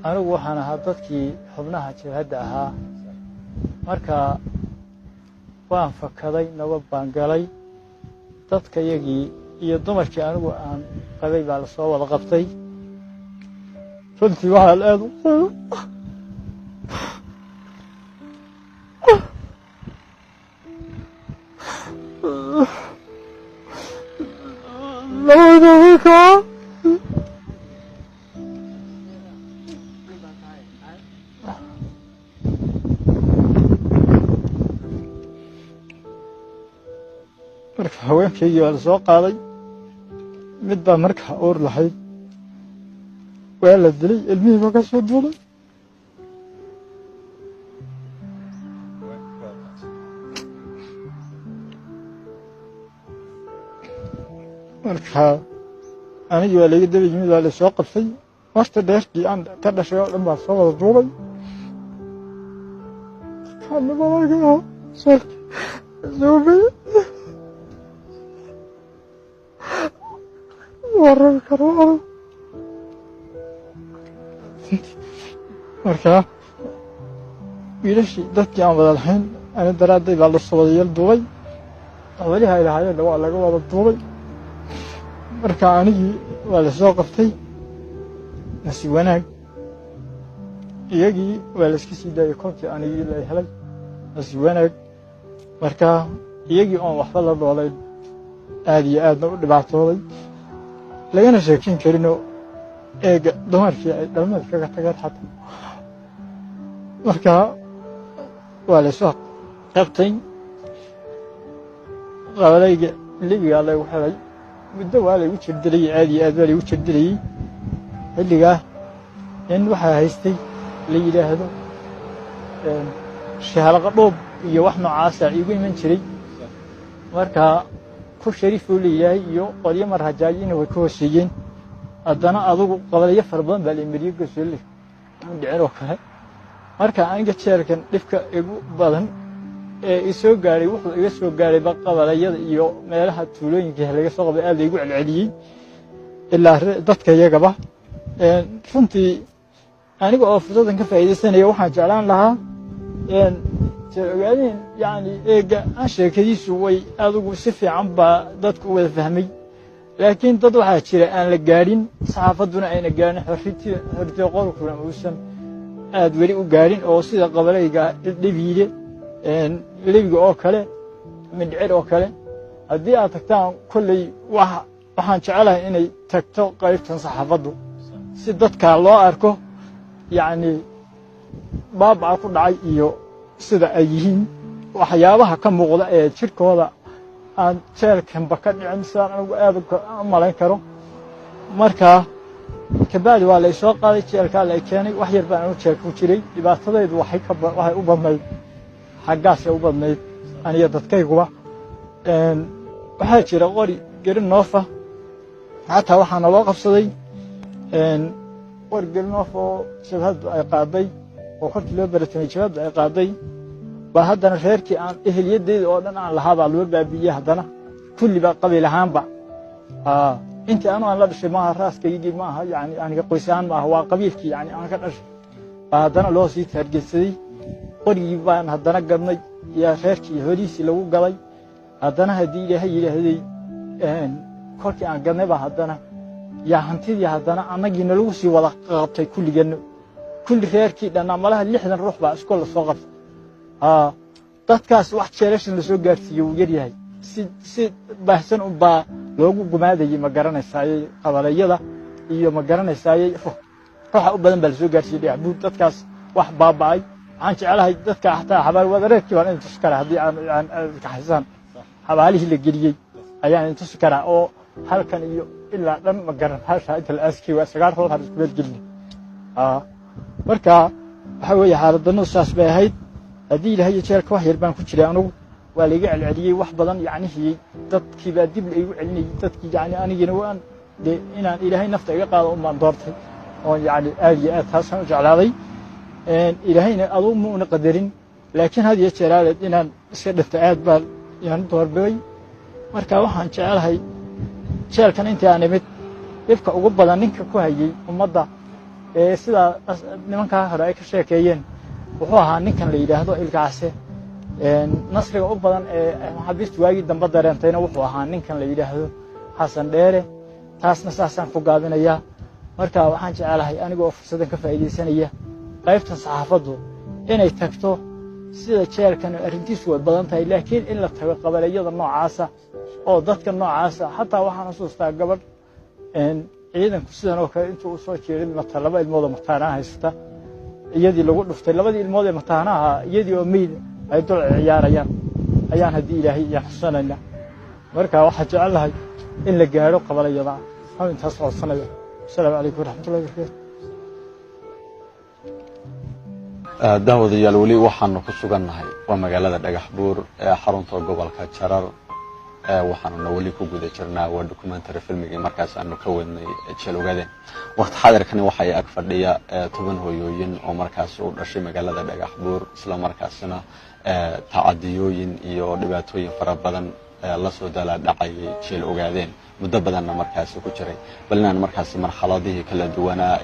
anigu waxaan ahaa dadkii xubnaha jabhadda ahaa marka waan fakaday nabad baan galay dadka iyagii iyo dumarkii anigu aan qabay baa la soo wada qabtay runtii waxaan aad u marka haweenkaygii waa la soo qaaday mid baa markaa uur lahayd waa la dilay ilmihii baa ka soo duulay marka anigii waa laga daba yimid waa la soo qabtay waqti dheerkii aan ka dhashay oo dhan baa soo wada duulay marka wiilashii dadkii aan wada lahayn ani daraadday baa la soo wada yeel duubay weli hay lahaayeen waa laga wada duubay marka anigii waa la soo qabtay nasiib wanaag iyagii waa la iska sii daayay kolkii anigii la helay nasiib wanaag marka iyagii oon waxba la dhoolayn aad iyo aadna u dhibaatooday lagana sheekin karinoo eega dumarkii ay dhalmada kaga tageen xataa marka waa la soo qabtay qabalayga libigaa lagu xelay muddo waa laygu jirdilayey aad iyo aad waa laygu jirdilayey xilligaa in waxaa haystay la yidhaahdo shahalaqa dhoob iyo wax noocaasa iigu iman jiray marka ku shariifuu leeyahay iyo qolyo marhajaayina way ka hooseeyeen haddana adugu qabalayo fara badan baa la imariye gasoole dhicin oo kale marka aniga jeerkan dhibka igu badan ee isoo gaaray wuxuu iga soo gaarayba qabalayada iyo meelaha tuulooyinka laga soo qabay aad laygu celceliyey ilaa dadka iyagaba runtii aniga oo fursadan ka faa'iidaysanaya waxaan jeclaan lahaa ogaadeen yani eega aan sheekadiisu way adigu si fiican baa dadku u wada fahmay laakiin dad waxaa jira aan la gaadhin saxaafadduna ayna gaadhin xortiyo qolkuna uusan aad weli u gaadhin oo sida qabalayga dhibiile lebiga oo kale mindhicir oo kale haddii aad tagtaan kolley waxaan jecelahay inay tagto qaybtan saxaafaddu si dadkaa loo arko yacni baabaca ku dhacay iyo sida ay yihiin waxyaabaha ka muuqda ee jirkooda aan jeelkanba ka dhicin sidaan anigu aad u malayn karo marka kabacdi waa lay soo qaaday jeelkaa lay keenay wax yar baan anu jeelka ku jiray dhibaatadaydu waxay u badnayd xaggaasay u badnayd aniyo dadkayguba waxaa jira qori geri noofa xataa waxaa naloo qabsaday qori geri noof oo jabhaddu ay qaaday oo korkii loo baratamay jabhaddu ay qaaday baa haddana reerkii aan eheliyaddeeda oo dhan aan lahaa baa loo baabi'iyey haddana kulli baa qabiil ahaanba intii anu aan la dhashay maaha raaskaygii maaha yani aniga qoys ahaan maaha waa qabiilkii yani aan ka dhashay baa haddana loo sii taargetsaday qorigii baan haddana gadnay iyo reerkii horiisii lagu gaday haddana haddii ilaahay yidhaahday kolkii aan gadnay baa haddana yaa hantidii haddana annagiina lagu sii wada qabtay kulligeenna kulli reerkii dhannaa malaha 60 ruux baa iskool la soo qabtay dadkaas wax jeelashan la soo gaarsiiyo wuu yar yahay si baahsan u baa loogu gumaadayay ma garanaysaaye qabalayada iyo ma garanaysaaye ruuxa u badan baa la soo gaarsiiyey dhexbuud dadkaas wax baaba'ay waxaan jecelahay dadka xataa xabaal wadareedkii baan intusi karaa haddii aan kaxaysan xabaalihii la geliyey ayaan intusi karaa oo halkan iyo ilaa dhan ma garan hasha inta la aaskay waa 9 rood har isku gelin marka waxa weeye xaaladano saas bay ahayd haddii ilaahay jeelka wax yar baan ku jiray anigu waa la iga celceliyey wax badan yacnihii dadkii baa dib la igu celinayay dadkii yani anigina waan dee inaan ilaahay nafta iga qaado umbaan doortay oo yani aad iyo aad taasaan u jeclaaday ilaahayna adugu ma una qadarin laakiin had iyo jeer aaleed inaan iska dhinto aad baan yaan doorbiday marka waxaan jecelahay jeelkan intii aan imid dhibka ugu badan ninka ku hayay ummadda sidaa nimankaa hore ay ka sheekeeyeen wuxuu ahaa ninkan la yidhaahdo ilkaase nasriga u badan ee maxaabiistu waagii dambe dareentayna wuxuu ahaa ninkan la yidhaahdo xasan dheere taasna saasaan ku gaabinayaa marka waxaan jecelahay anigoo fursadan ka faa'iidaysanaya qaybtan saxaafaddu inay tagto sida jeelkan arrintiisu way badan tahay laakiin in la tago qabaliyada noocaasa oo dadka noocaasa xataa waxaan xasuustaa gabadh ciidanku sidan oo kale intuu u soo jeedin mata laba ilmood oo mataanaha haysta iyadii lagu dhuftay labadii ilmood ee mataanaha iyadii oo meyd ay dul ciyaarayaan ayaan haddii ilaahay iyaan xusanayna marka waxaan jecelahay in la gaadho qabaliyada waxaan intaas codsanaya asalaamu calaykum waraxmatullahi wabarakaatu daawadayaal weli waxaanu ku sugannahay waa magaalada dhagax buur ee xarunta gobolka jarar waxaanuna weli ku guda jirnaa waa documentary filmigii markaas aanu ka wadnay jeel ogaadeen waqti xaadirkani waxay ag fadhiya 10 hooyooyin oo markaas u dhashay magaalada dhagax buur isla markaasna tacadiyooyin iyo dhibaatooyin fara badan la soo dala dhacay jeel ogaadeen muddo badanna markaas ku jiray balna markaas marxaladihii kala duwanaa